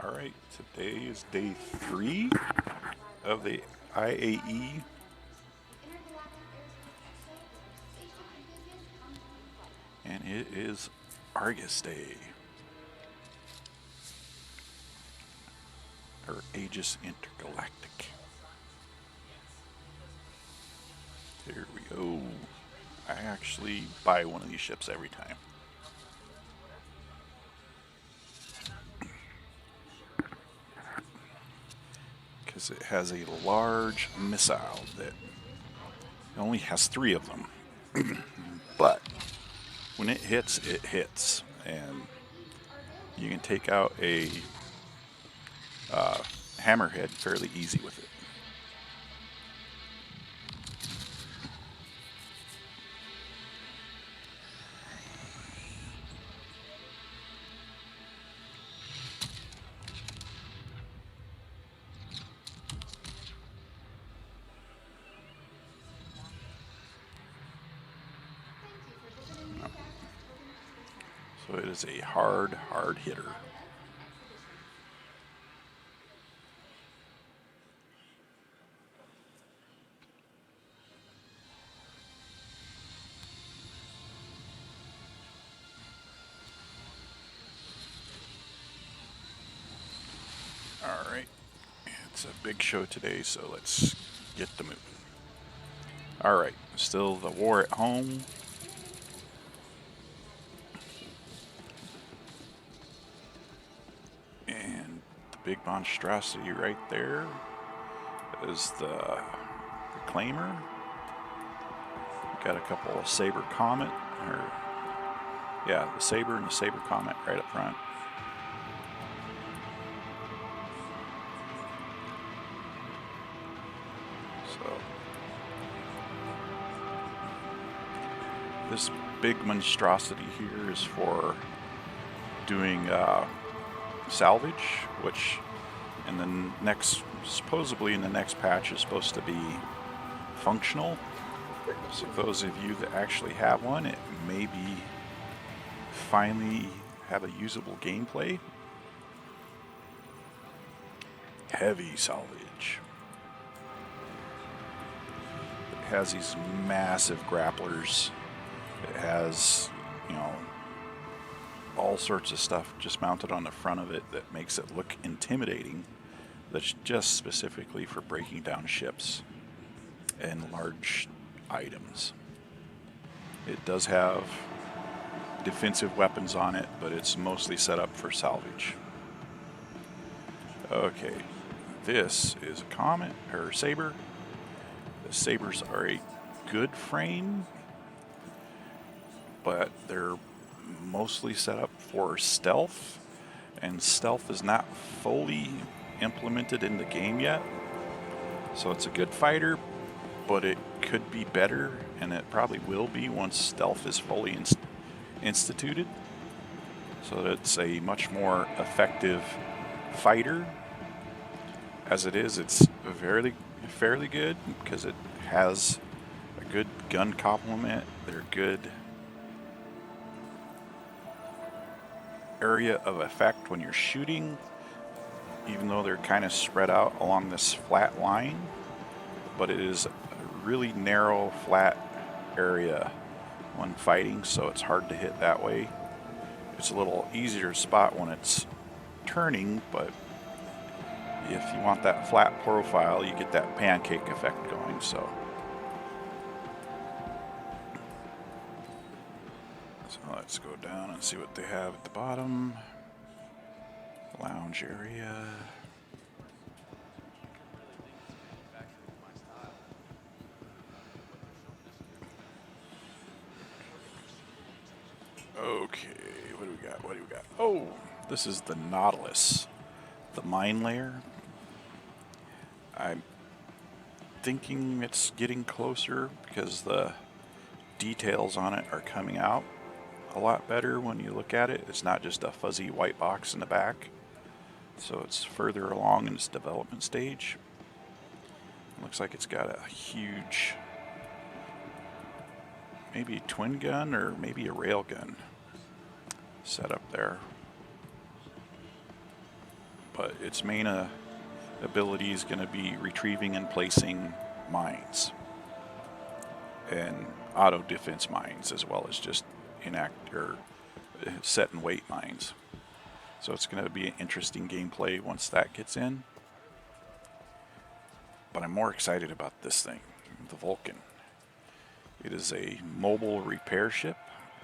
Alright, today is day 3 of the IAE. And it is AEGIS Day. Or AEGIS Intergalactic. There we go. I actually buy one of these ships every time. Because it has a large missile that only has 3 of them. But when it hits, and you can take out a hammerhead fairly easy with it. So it is a hard hitter. Alright, it's a big show today, so let's get to moving. Alright, still the war at home. And the big monstrosity right there is the Reclaimer. Got a couple of Saber Comet, or yeah, the Saber and the Saber Comet right up front. So this big monstrosity here is for doing salvage, which in the next, supposedly in the next patch, is supposed to be functional. So those of you that actually have one, it may be finally have a usable gameplay. Heavy salvage. It has these massive grapplers. It has, you know, all sorts of stuff just mounted on the front of it that makes it look intimidating. That's just specifically for breaking down ships and large items. It does have defensive weapons on it, but it's mostly set up for salvage. Okay, this is a Comet, or Saber. The Sabers are a good frame, but they're mostly set up for stealth, and stealth is not fully implemented in the game yet. So it's a good fighter, but it could be better, and it probably will be once stealth is fully instituted. So that it's a much more effective fighter. As it is, it's fairly good because it has a good gun complement. They're good area of effect when you're shooting, even though they're kind of spread out along this flat line. But it is a really narrow, flat area when fighting, so it's hard to hit that way. It's a little easier to spot when it's turning, but if you want that flat profile, you get that pancake effect going. So let's go down and see what they have at the bottom. Lounge area. Okay, what do we got? Oh, this is the Nautilus, the mine layer. I'm thinking it's getting closer because the details on it are coming out a lot better when you look at it. It's not just a fuzzy white box in the back. So it's further along in its development stage. It looks like it's got a huge, maybe twin gun or maybe a rail gun set up there. but its main ability is going to be retrieving and placing mines and auto defense mines, as well as just set and wait mines. So it's going to be an interesting gameplay once that gets in. But I'm more excited about this thing, the Vulcan. It is a mobile repair ship,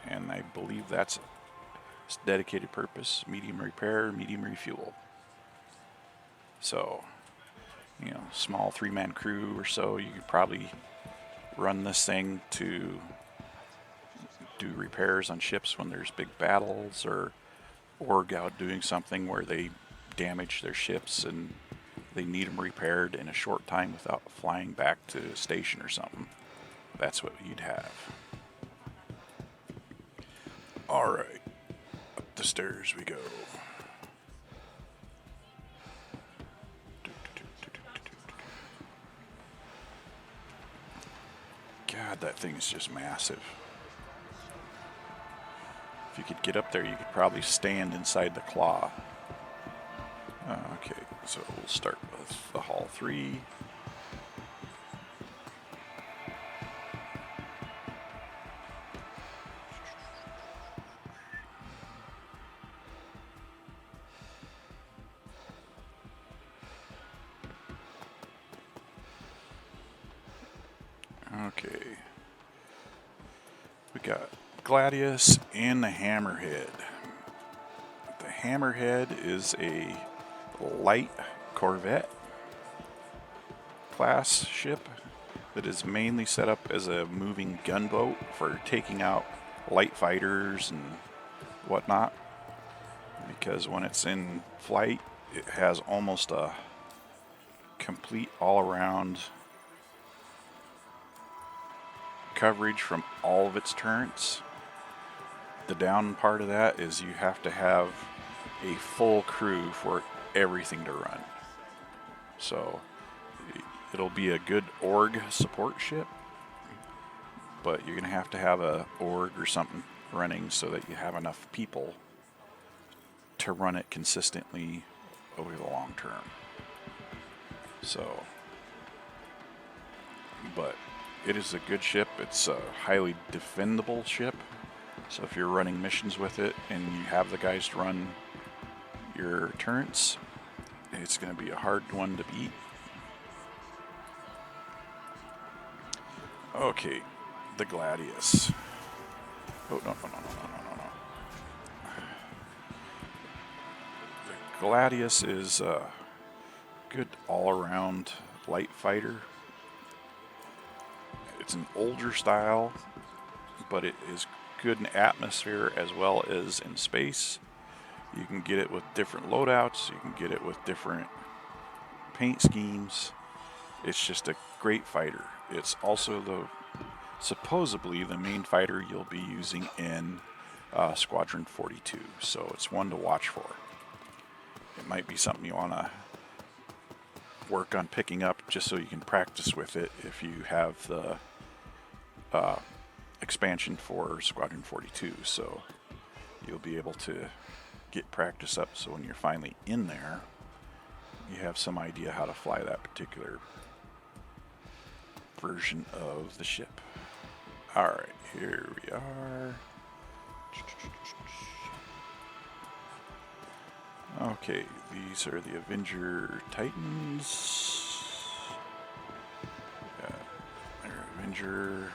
and I believe that's its dedicated purpose: medium repair, medium refuel. So, you know, small 3-man crew or so, you could probably run this thing to do repairs on ships when there's big battles, or out doing something where they damage their ships and they need them repaired in a short time without flying back to station or something. That's what you'd have. Alright, up the stairs we go. God, that thing is just massive. If you could get up there, you could probably stand inside the claw. Okay, so we'll start with the Hall 3. Okay. We got Gladius and the Hammerhead. The Hammerhead is a light corvette class ship that is mainly set up as a moving gunboat for taking out light fighters and whatnot, because when it's in flight it has almost a complete all-around coverage from all of its turrets. The down part of that is you have to have a full crew for everything to run. So it'll be a good org support ship, but you're going to have a org or something running so that you have enough people to run it consistently over the long term. So, but it is a good ship. It's a highly defendable ship. So if you're running missions with it and you have the guys to run your turrets, it's going to be a hard one to beat. Okay, the Gladius. Oh, no. The Gladius is a good all-around light fighter. It's an older style, but it is good in atmosphere as well as in space. You can get it with different loadouts. You can get it with different paint schemes. It's just a great fighter. It's also supposedly the main fighter you'll be using in Squadron 42, so it's one to watch for. It might be something you want to work on picking up just so you can practice with it if you have the expansion for Squadron 42, so you'll be able to get practice up so when you're finally in there, you have some idea how to fly that particular version of the ship. Alright, here we are. Okay, these are the Avenger Titans. Avenger.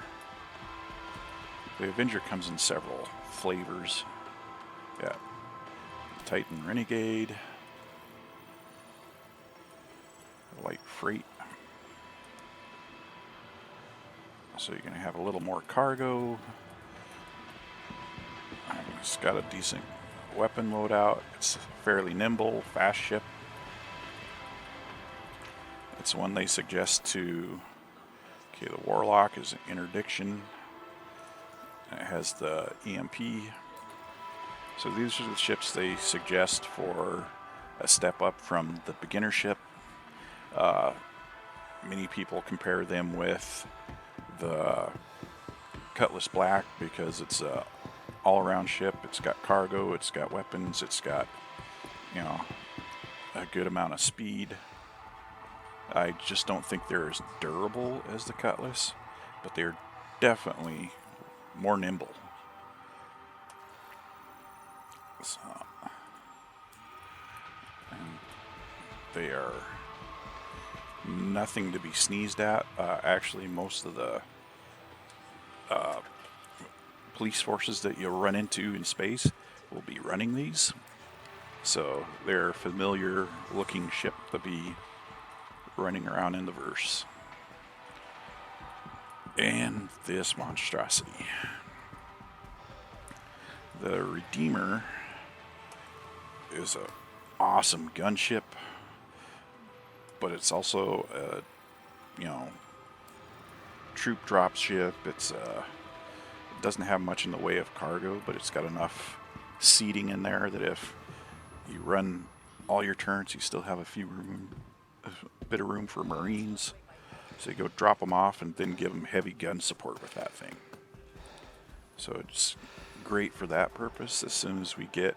The Avenger comes in several flavors. Yeah. Titan Renegade. Light Freight. So you're going to have a little more cargo. It's got a decent weapon loadout. It's fairly nimble, fast ship. It's one they suggest to... Okay, the Warlock is an interdiction. It has the EMP. So these are the ships they suggest for a step up from the beginner ship. Many people compare them with the Cutlass Black because it's a all-around ship. It's got cargo, it's got weapons, it's got, you know, a good amount of speed. I just don't think they're as durable as the Cutlass, but they're definitely more nimble. So, they are nothing to be sneezed at. Actually, most of the police forces that you'll run into in space will be running these. So they're a familiar looking ship to be running around in the verse. And this monstrosity. The Redeemer is an awesome gunship, but it's also a, troop drop ship. It doesn't have much in the way of cargo, but it's got enough seating in there that if you run all your turns, you still have a bit of room for Marines. So you go drop them off and then give them heavy gun support with that thing. So it's great for that purpose. As soon as we get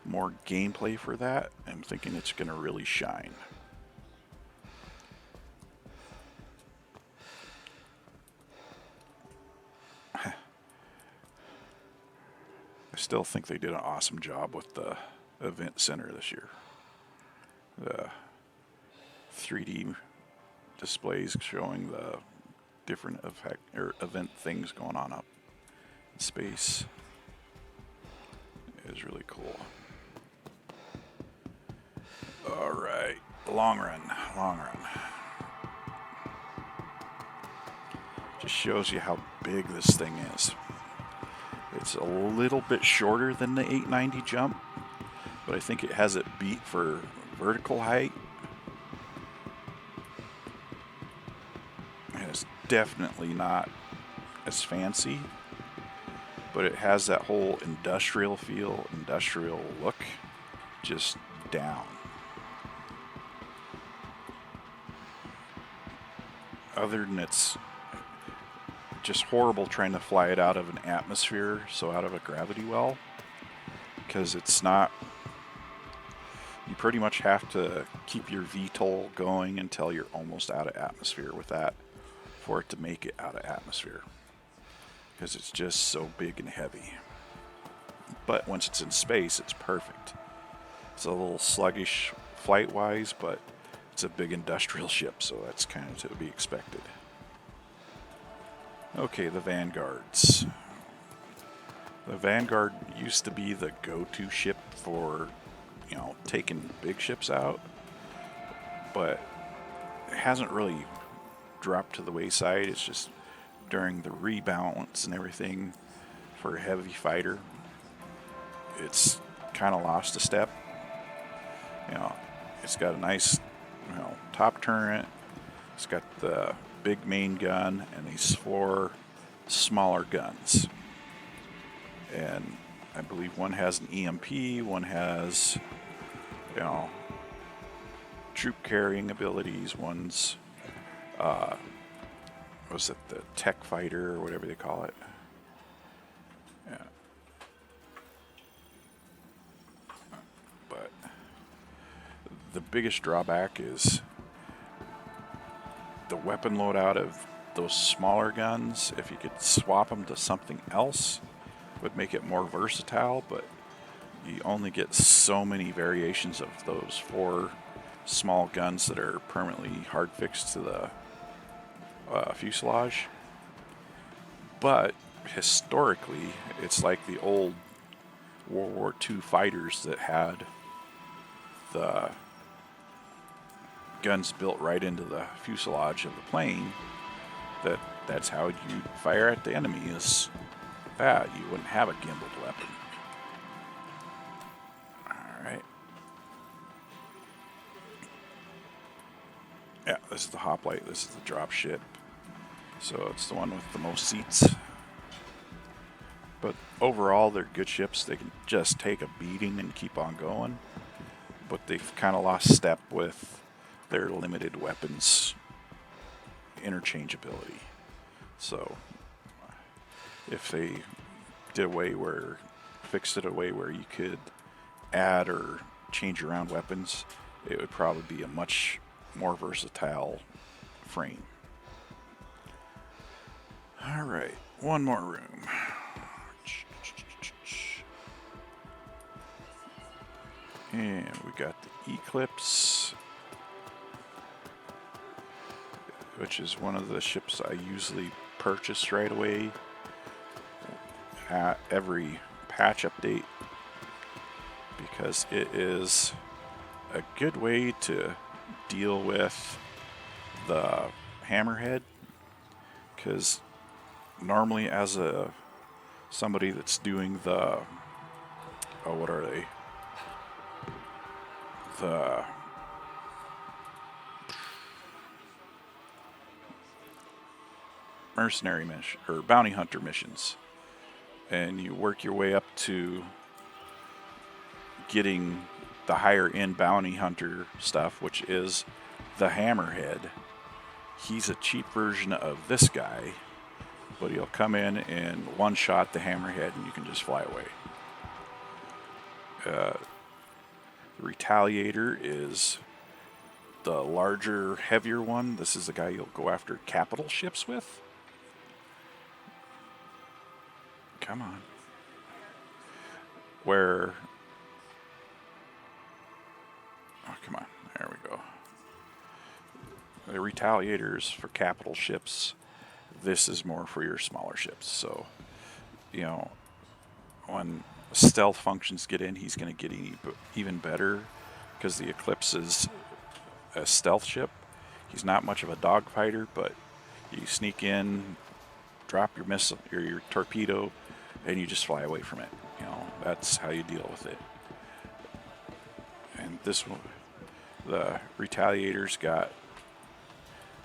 more gameplay for that, I'm thinking it's going to really shine. I still think they did an awesome job with the event center this year. The 3D displays showing the different event things going on up in space is really cool. All right, long run. Just shows you how big this thing is. It's a little bit shorter than the 890 jump, but I think it has it beat for vertical height. And it's definitely not as fancy, but it has that whole industrial feel, industrial look, just down. Other than it's just horrible trying to fly it out of an atmosphere, so out of a gravity well, because it's not, you pretty much have to keep your VTOL going until you're almost out of atmosphere with that for it to make it out of atmosphere, because it's just so big and heavy. But once it's in space, it's perfect. It's a little sluggish flight wise, but it's a big industrial ship, so that's kind of to be expected. Okay, the Vanguards. The Vanguard used to be the go-to ship for, taking big ships out, but it hasn't really dropped to the wayside. It's just during the rebalance and everything for a heavy fighter, it's kind of lost a step. It's got a nice, top turret. It's got the big main gun and these 4 smaller guns. And I believe one has an EMP, one has, troop carrying abilities, one's, was it the tech fighter or whatever they call it? Yeah. But the biggest drawback is the weapon loadout of those smaller guns. If you could swap them to something else, would make it more versatile, but you only get so many variations of those 4 small guns that are permanently hard fixed to the fuselage. But historically, it's like the old World War II fighters that had the guns built right into the fuselage of the plane. That's how you fire at the enemy, is that you wouldn't have a gimbaled weapon. Alright. Yeah, this is the hoplite, this is the drop ship. So it's the one with the most seats. But overall, they're good ships. They can just take a beating and keep on going. But they've kind of lost step with their limited weapons interchangeability. So if they fixed it a way where you could add or change around weapons, it would probably be a much more versatile frame. All right, one more room. And we got the Eclipse, which is one of the ships I usually purchase right away at every patch update, because it is a good way to deal with the Hammerhead, because normally as somebody that's doing the what are they, the mercenary mission or bounty hunter missions, and you work your way up to getting the higher end bounty hunter stuff, which is the Hammerhead. He's a cheap version of this guy, but he'll come in and one-shot the Hammerhead and you can just fly away. The Retaliator is the larger, heavier one. This is the guy you'll go after capital ships with. Come on. Where... oh, come on. There we go. The Retaliators for capital ships. This is more for your smaller ships. So, you know, when stealth functions get in, he's going to get even better, because the Eclipse is a stealth ship. He's not much of a dogfighter, but you sneak in, drop your missile or your torpedo, and you just fly away from it. You know, that's how you deal with it. And this one, the Retaliator's got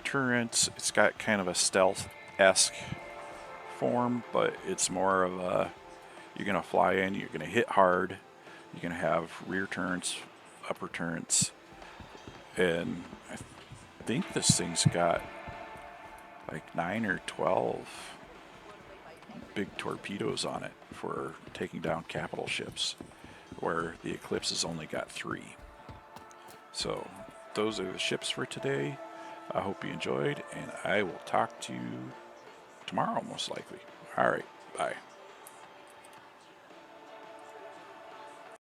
turrets. It's got kind of a stealth-esque form, but it's more of a, you're going to fly in, you're going to hit hard, you're going to have rear turrets, upper turrets, and I think this thing's got like 9 or 12 big torpedoes on it for taking down capital ships, where the Eclipse has only got 3. So those are the ships for today. I hope you enjoyed, and I will talk to you tomorrow most likely. All right, bye.